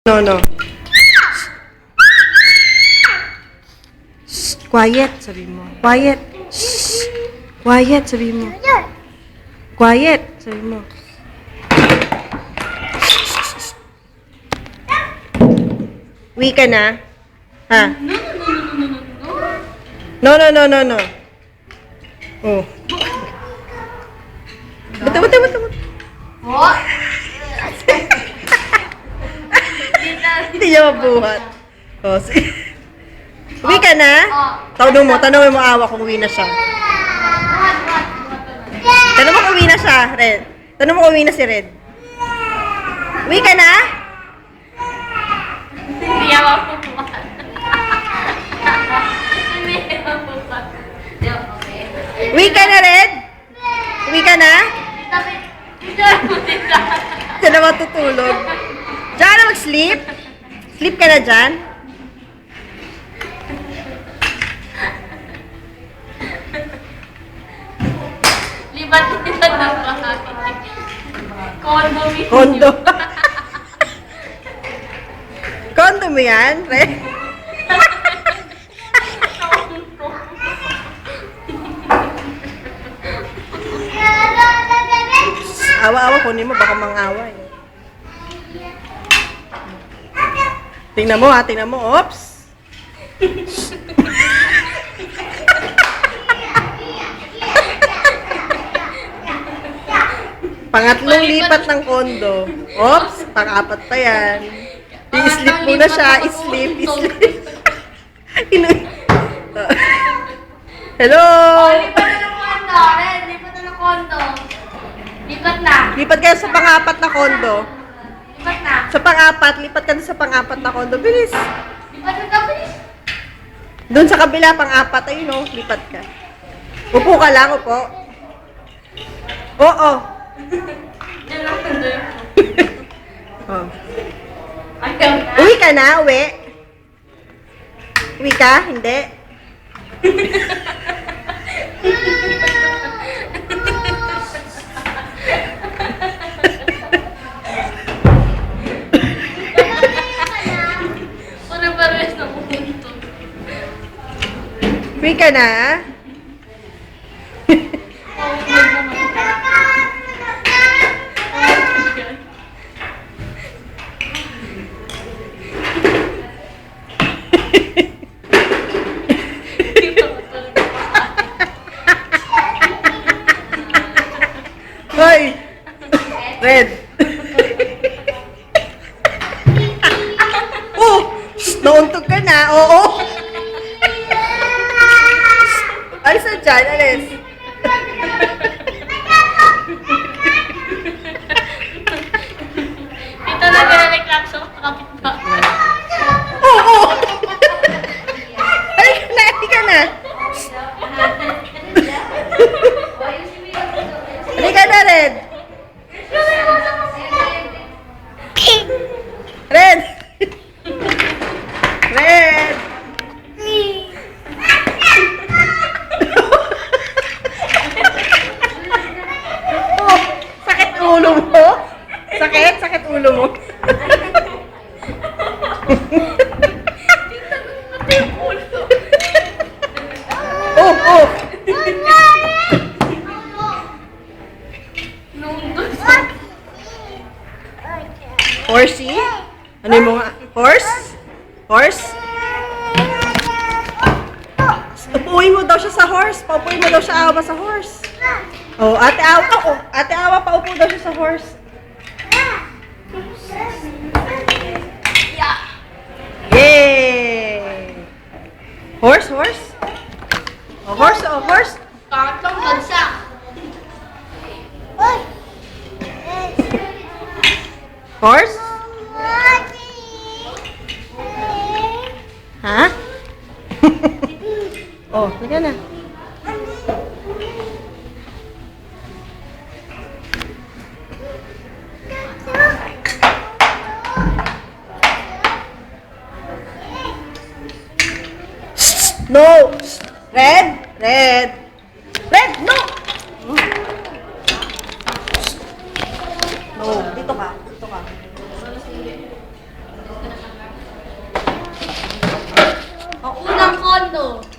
No, no. Shh, quiet, sabi mo. Quiet. Shh. Quiet, sabi mo. Quiet, sabi mo. Uwi ka na? Ha? No, no, no, no, no. Oh. Buta, buta, buta, buta. What? Hindi niya mabuhat. Oh, sige. Uwi ka na? Oh. Tanong mo awa kung uwi na siya. Tanong mo kung uwi na siya, Red. Tanong mo kung uwi na si Red. Uwi ka na? Hindi niya mapupuhat. Hindi niya mapupuhat. Okay. Uwi ka na, Red? Uwi ka na? Diyan na matutulog. Diyan na mag-sleep? Sleep ka na dyan? Libat nila ng bahay. Kondo mismo. Kondo. Kondo mo yan, Red? Awa-awa, kunin mo, baka mang-awa eh. Tingnan mo ha, tingnan mo. Oops! Pangatlong lipat ng kondo. Oops! Pang-apat pa yan. I-sleep muna siya. I-sleep. Hello! Lipat na ng kondo. Ren, lipat na ng kondo. Lipat na. Lipat kayo sa pang-apat na kondo. Lipat na. Sa pang-apat, lipat ka na sa pang-apat na kondo. Bilis! Lipat na daw, bilis. Doon sa kabila, pang-apat. Ayun o, lipat ka. Upo ka lang, upo. Oo. Diyan lang kondo yun. Oh. Ayaw na. Uwi ka na, uwi. Uwi ka? Hindi. Una pa rin na pumunto. Uwi ka na? Hoy! Red! Oh! Shh, nauntog ka na, oo! Alis na dyan, alis. Ito na nilalik sa kapitbahay. Oo! Halika na! Halika na, Red! Red! Red! Oh, sakit ulo mo? Sakit? Sakit ulo mo? Pati yung ulo. Oh, oh! Nungdun. Horsey? Ano yung mga... Horse? Horse? Upuin mo daw siya sa horse. Paupuin mo daw siya awa sa horse. Oh, ate awa. Oh, ate awa, paupo daw siya sa horse. Yeah. Yay! Horse, horse? Oh, horse, oh, horse. Pangatlong bansa. Horse? Ha? Oh, sige na. No! Red! Red! Red! No! No, dito ka. Dito ka. kondo.